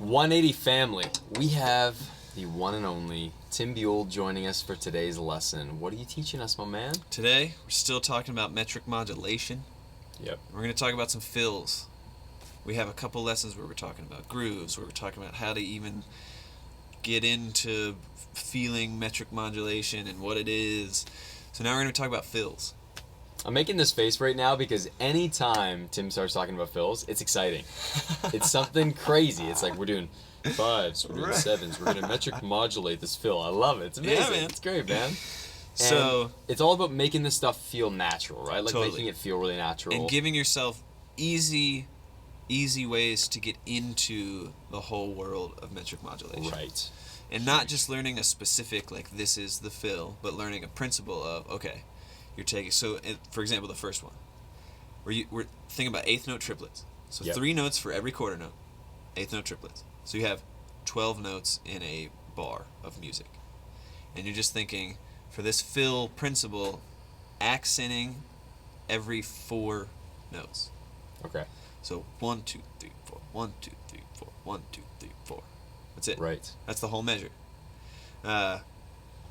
180 family, we have the one and only Tim Buell joining us for today's lesson. What are you teaching us, my man? Today, we're still talking about metric modulation. Yep. We're going to talk about some fills. We have a couple lessons where we're talking about grooves, where we're talking about how to even get into feeling metric modulation and what it is. So now we're going to talk about fills. I'm making this face right now because anytime Tim starts talking about fills, it's exciting. It's something crazy. It's like we're doing fives, we're doing sevens, we're going to metric modulate this fill. I love it. It's amazing. Yeah, man. It's great, man. So it's all about making this stuff feel natural, right? Like Totally. making it feel really natural. And giving yourself easy ways to get into the whole world of metric modulation. Right. And not just learning a specific, like, this is the fill, but learning a principle of, okay, you're taking, so, for example, the first one, we're thinking about eighth note triplets. So Yep. 3 notes for every quarter note, eighth note triplets. So you have 12 notes in a bar of music. And you're just thinking, for this fill principle, accenting every 4 notes. Okay. So 1, 2, 3, 4, 1, 2, 3, 4, 1, 2, 3, 4. That's it. Right. That's the whole measure.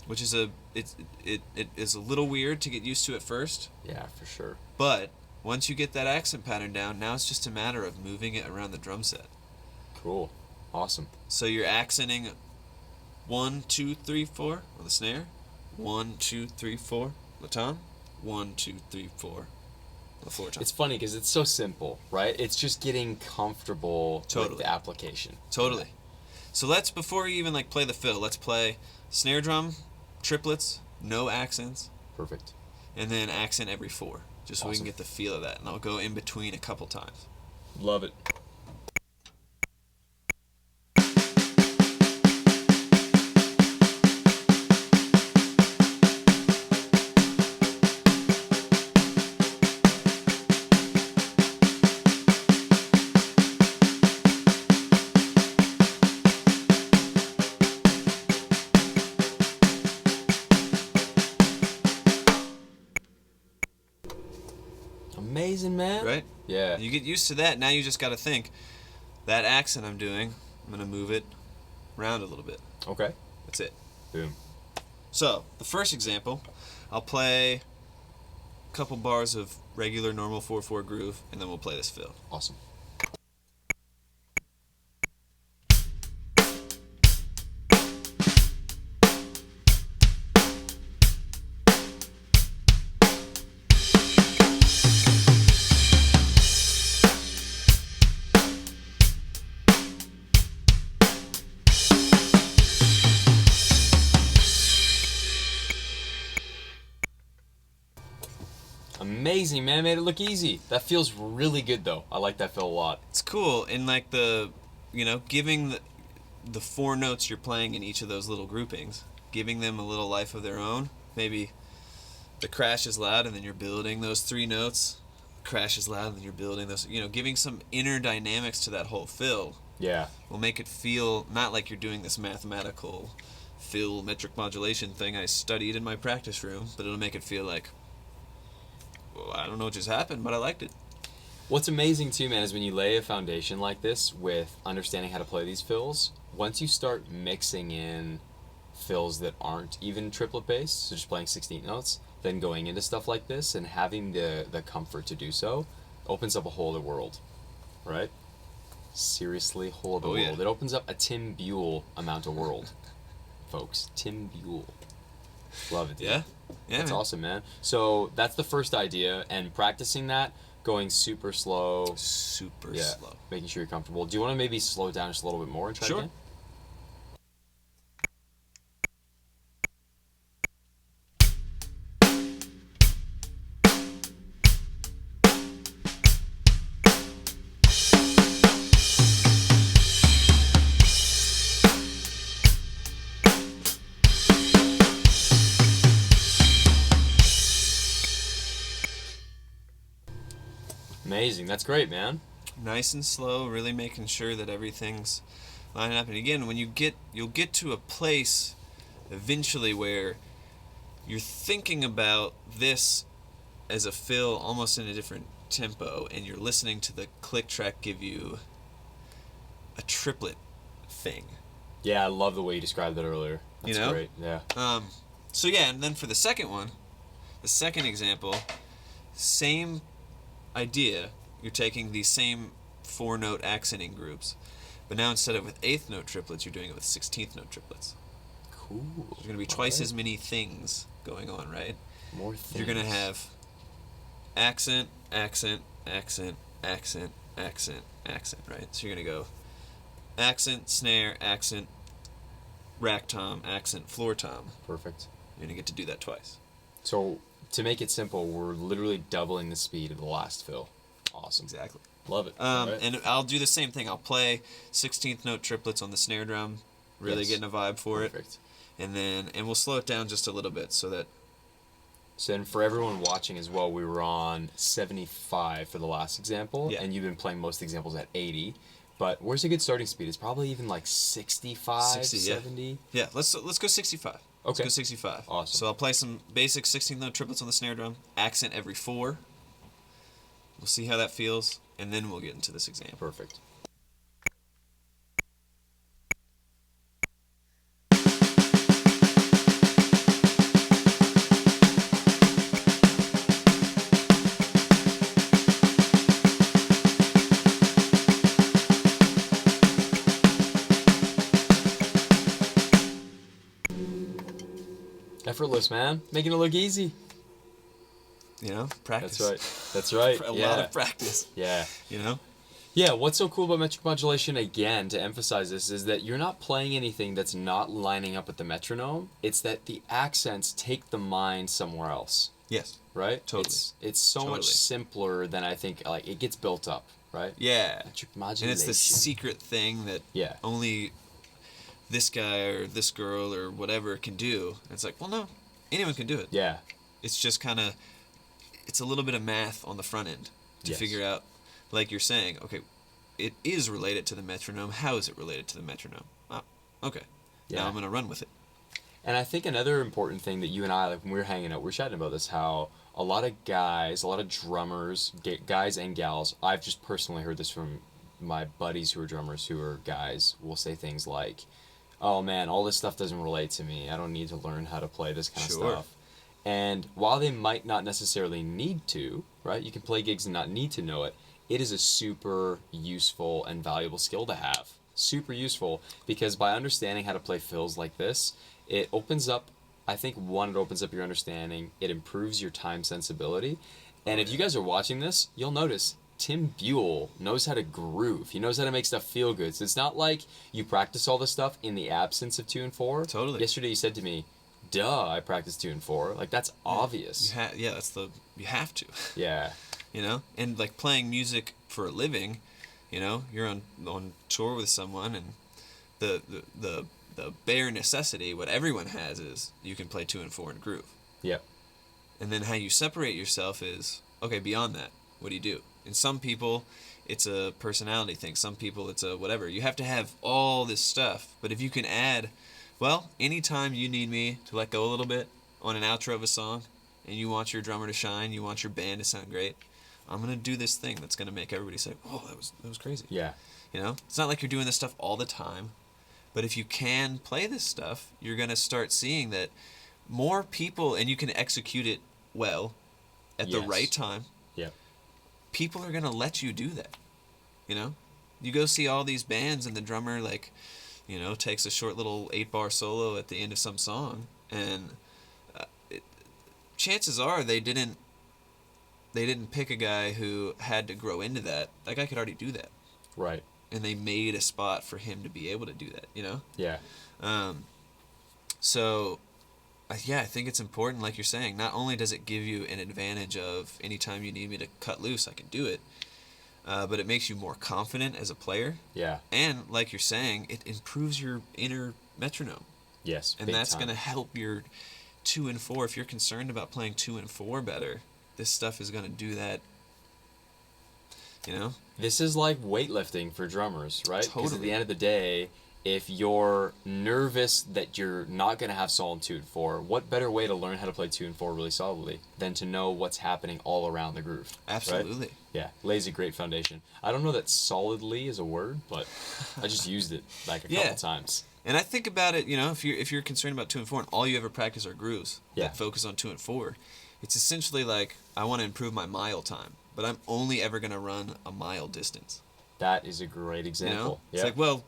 Which is it is a little weird to get used to at first, Yeah, for sure. but once you get that accent pattern down, now it's just a matter of moving it around the drum set. Cool. Awesome. So you're accenting 1, 2, 3, 4 on the snare, 1, 2, 3, 4 on the tom, 1, 2, 3, 4 on the floor tom. It's funny because it's so simple, right? It's just getting comfortable with Totally. the application. Totally. So before you even play the fill, let's play snare drum, triplets, no accents, Perfect. and then accent every 4, just so we Awesome. can get the feel of that. And I'll go in between a couple times. Love it. Amazing, man. Right? Yeah. You get used to that. Now you just got to think, that accent I'm doing, I'm going to move it around a little bit. Okay. That's it. Boom. So, the first example, I'll play a couple bars of regular normal 4/4 groove, and then we'll play this fill. Awesome. Amazing, man. Made it look easy. That feels really good, though. I like that fill a lot. It's cool, and giving the 4 notes you're playing in each of those little groupings, giving them a little life of their own. Maybe the crash is loud, and then you're building those 3 notes. Crash is loud, and then you're building those. Giving some inner dynamics to that whole fill Yeah. will make it feel not like you're doing this mathematical fill metric modulation thing I studied in my practice room, but it'll make it feel like, well, I don't know what just happened, but I liked it. What's amazing, too, man, is when you lay a foundation like this with understanding how to play these fills, once you start mixing in fills that aren't even triplet-based, so just playing 16th notes, then going into stuff like this and having the comfort to do so opens up a whole other world, right? Seriously, whole other Oh, yeah. world. It opens up a Tim Buell amount of world, folks. Tim Buell. Love it, dude. Yeah? Yeah, That's man. awesome, man. So that's the first idea, and practicing that, going super slow, Super yeah, slow. making sure you're comfortable. Do you want to maybe slow it down just a little bit more and try Sure. again? Amazing. That's great, man. Nice and slow, really making sure that everything's lining up. And again, when you'll get to a place eventually where you're thinking about this as a fill almost in a different tempo, and you're listening to the click track give you a triplet thing. Yeah, I love the way you described that earlier. That's great. Yeah. So yeah, and then for the second one, the second example, same idea. You're taking these same 4-note accenting groups, but now instead of with 8th note triplets, you're doing it with 16th note triplets. Cool. There's going to be twice as many things going on, right? More things. You're going to have accent, accent, accent, accent, accent, accent, right? So you're going to go accent, snare, accent, rack tom, accent, floor tom. Perfect. You're going to get to do that twice. So, to make it simple, we're literally doubling the speed of the last fill. Awesome. Exactly. Love it. Right. And I'll do the same thing. I'll play 16th note triplets on the snare drum, really getting a vibe for it. And we'll slow it down just a little bit so that... So then for everyone watching as well, we were on 75 for the last example, and you've been playing most examples at 80. But where's a good starting speed? It's probably even like 65, 60, 70? Yeah, let's go 65. Okay. Let's go 65. Awesome. So I'll play some basic 16th note triplets on the snare drum, accent every 4. We'll see how that feels, and then we'll get into this example. Perfect. Effortless, man. Making it look easy. You know, practice. That's right. A lot of practice. Yeah. You know? Yeah, what's so cool about metric modulation, again, to emphasize this, is that you're not playing anything that's not lining up with the metronome. It's that the accents take the mind somewhere else. Yes. Right? Totally. It's so much simpler than I think, like, it gets built up, right? Yeah. Metric modulation. And it's the secret thing that only this guy or this girl or whatever can do. And it's like, well, no, anyone can do it. Yeah. It's just kind of, it's a little bit of math on the front end to figure out, like you're saying, okay, it is related to the metronome. How is it related to the metronome? Oh, okay. Yeah. Now I'm going to run with it. And I think another important thing that you and I, like when we were hanging out, we were chatting about this, how a lot of guys, a lot of drummers, guys and gals, I've just personally heard this from my buddies who are drummers, who are guys, will say things like, oh man, all this stuff doesn't relate to me. I don't need to learn how to play this kind of stuff. And while they might not necessarily need to, right? You can play gigs and not need to know it. It is a super useful and valuable skill to have. Super useful, because by understanding how to play fills like this, it opens up, I think, one, it opens up your understanding. It improves your time sensibility. And if you guys are watching this, you'll notice Tim Buell knows how to groove. He knows how to make stuff feel good. So it's not like you practice all this stuff in the absence of 2 and 4. Totally. Yesterday you said to me, duh, I practice 2 and 4. Like, that's obvious. You have to. Yeah. You know? And like playing music for a living, you know, you're on tour with someone, and the bare necessity, what everyone has, is you can play 2 and 4 and groove. Yep. And then how you separate yourself is, okay, beyond that, what do you do? And some people, it's a personality thing. Some people, it's a whatever. You have to have all this stuff. But if you can add, well, anytime you need me to let go a little bit on an outro of a song, and you want your drummer to shine, you want your band to sound great, I'm going to do this thing that's going to make everybody say, oh, that was crazy. Yeah. You know? It's not like you're doing this stuff all the time. But if you can play this stuff, you're going to start seeing that more people, and you can execute it well at the right time. Yep. People are going to let you do that. You know? You go see all these bands, and the drummer, like, you know, takes a short little 8-bar solo at the end of some song, and chances are they didn't pick a guy who had to grow into that. That guy could already do that. Right. And they made a spot for him to be able to do that, you know? Yeah. So, yeah, I think it's important, like you're saying. Not only does it give you an advantage of anytime you need me to cut loose, I can do it, but it makes you more confident as a player. Yeah. And, like you're saying, it improves your inner metronome. Yes, and that's going to help your 2 and 4. If you're concerned about playing 2 and 4 better, this stuff is going to do that. You know? This is like weightlifting for drummers, right? Because at the end of the day, if you're nervous that you're not going to have solid 2 and 4, what better way to learn how to play 2 and 4 really solidly than to know what's happening all around the groove? Absolutely. Right? Yeah, lays a great foundation. I don't know that solidly is a word, but I just used it like a couple times. And I think about it, if you're concerned about 2 and 4 and all you ever practice are grooves that focus on 2 and 4, it's essentially like, I want to improve my mile time, but I'm only ever going to run a mile distance. That is a great example. It's like, well,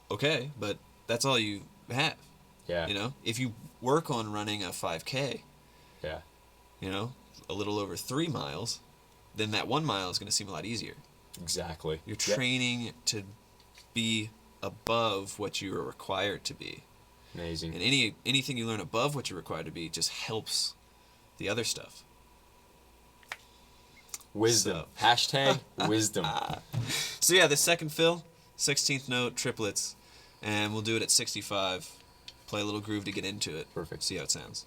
okay, but that's all you have. Yeah. If you work on running a 5K, yeah, a little over 3 miles, then that 1 mile is going to seem a lot easier. Exactly. You're training to be above what you are required to be. Amazing. And anything you learn above what you're required to be just helps the other stuff. Wisdom. Hashtag wisdom. So yeah, the second fill, 16th note, triplets, and we'll do it at 65. Play a little groove to get into it. Perfect. See how it sounds.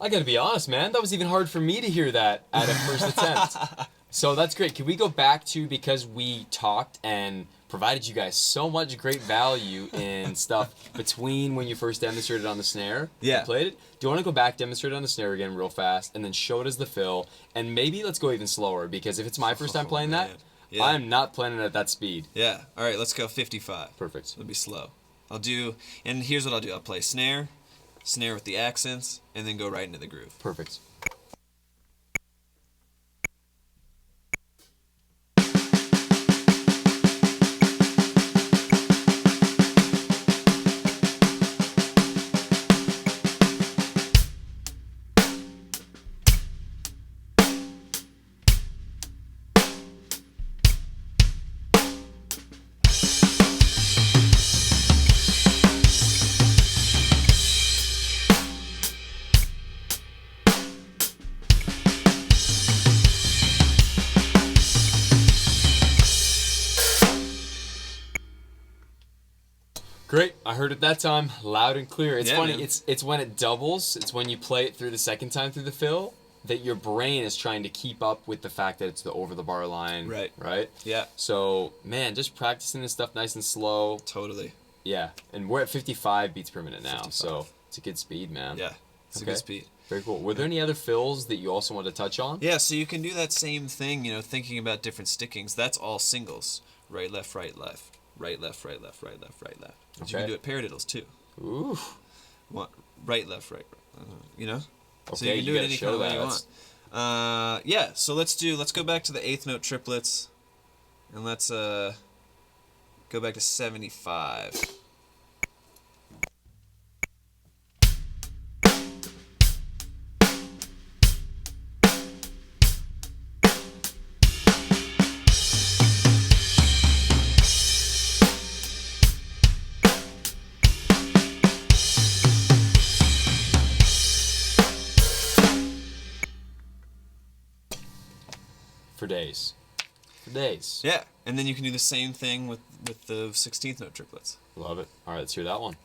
I gotta be honest, man. That was even hard for me to hear that at a first attempt. So that's great. Can we go back to, because we talked and provided you guys so much great value in stuff between when you first demonstrated on the snare and played it? Do you want to go back, demonstrate it on the snare again real fast, and then show it as the fill? And maybe let's go even slower, because if it's my first time playing that, I'm not playing it at that speed. Yeah. All right, let's go 55. Perfect. It'll be slow. And here's what I'll do. I'll play snare with the accents, and then go right into the groove. Perfect. Great. I heard it that time, loud and clear. It's funny. Man. It's when it doubles. It's when you play it through the second time through the fill that your brain is trying to keep up with the fact that it's the over the bar line. Right. Right. Yeah. So man, just practicing this stuff nice and slow. Totally. Yeah, and we're at 55 beats per minute now, 55. So it's a good speed, man. Yeah, it's a good speed. Very cool. Were there any other fills that you also want to touch on? Yeah, so you can do that same thing, thinking about different stickings. That's all singles. Right, left, right, left. Right, left, right, left, right, left, right, left. But you can do it paradiddles too. Ooh. Right, left, right, Okay, so you can do it any kind of way you want. Yeah, so let's go back to the 8th note triplets, and let's go back to 75. For days. Yeah, and then you can do the same thing with the 16th note triplets. Love it. All right, let's hear that one.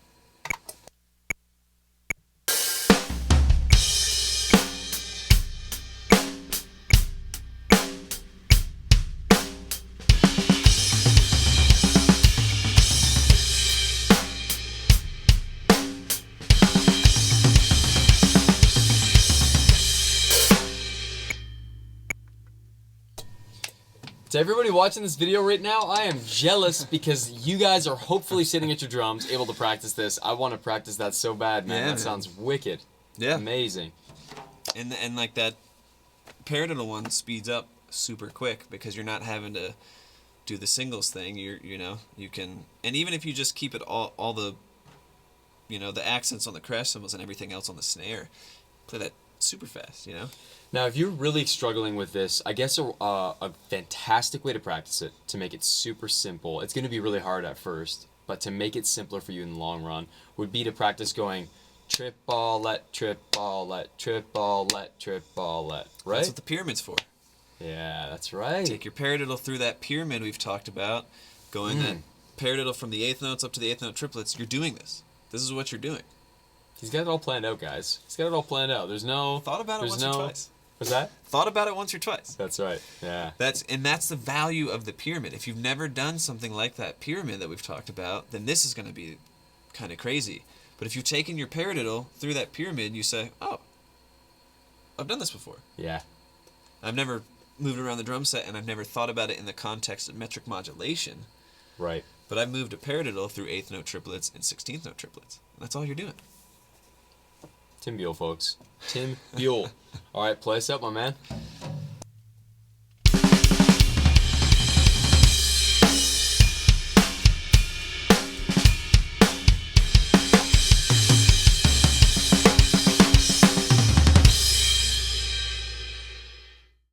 To everybody watching this video right now, I am jealous because you guys are hopefully sitting at your drums, able to practice this. I want to practice that so bad, man. That sounds wicked. Yeah. Amazing. And like that paradiddle one speeds up super quick because you're not having to do the singles thing. You can, and even if you just keep it all the, the accents on the crash cymbals and everything else on the snare, play that super fast, Now, if you're really struggling with this, I guess a fantastic way to practice it, to make it super simple, it's going to be really hard at first, but to make it simpler for you in the long run would be to practice going triplet, triplet, triplet, triplet, right? That's what the pyramid's for. Yeah, that's right. Take your paradiddle through that pyramid we've talked about, going that paradiddle from the eighth notes up to the eighth note triplets. You're doing this. This is what you're doing. He's got it all planned out, guys. He's got it all planned out. There's no... Thought about it once or twice. What's that? Thought about it once or twice. That's right, yeah. That's the value of the pyramid. If you've never done something like that pyramid that we've talked about, then this is going to be kind of crazy. But if you've taken your paradiddle through that pyramid, you say, oh, I've done this before. Yeah. I've never moved around the drum set, and I've never thought about it in the context of metric modulation. Right. But I've moved a paradiddle through eighth note triplets and 16th note triplets. That's all you're doing. Tim Buell, folks. Tim Buell. All right, play us up, my man.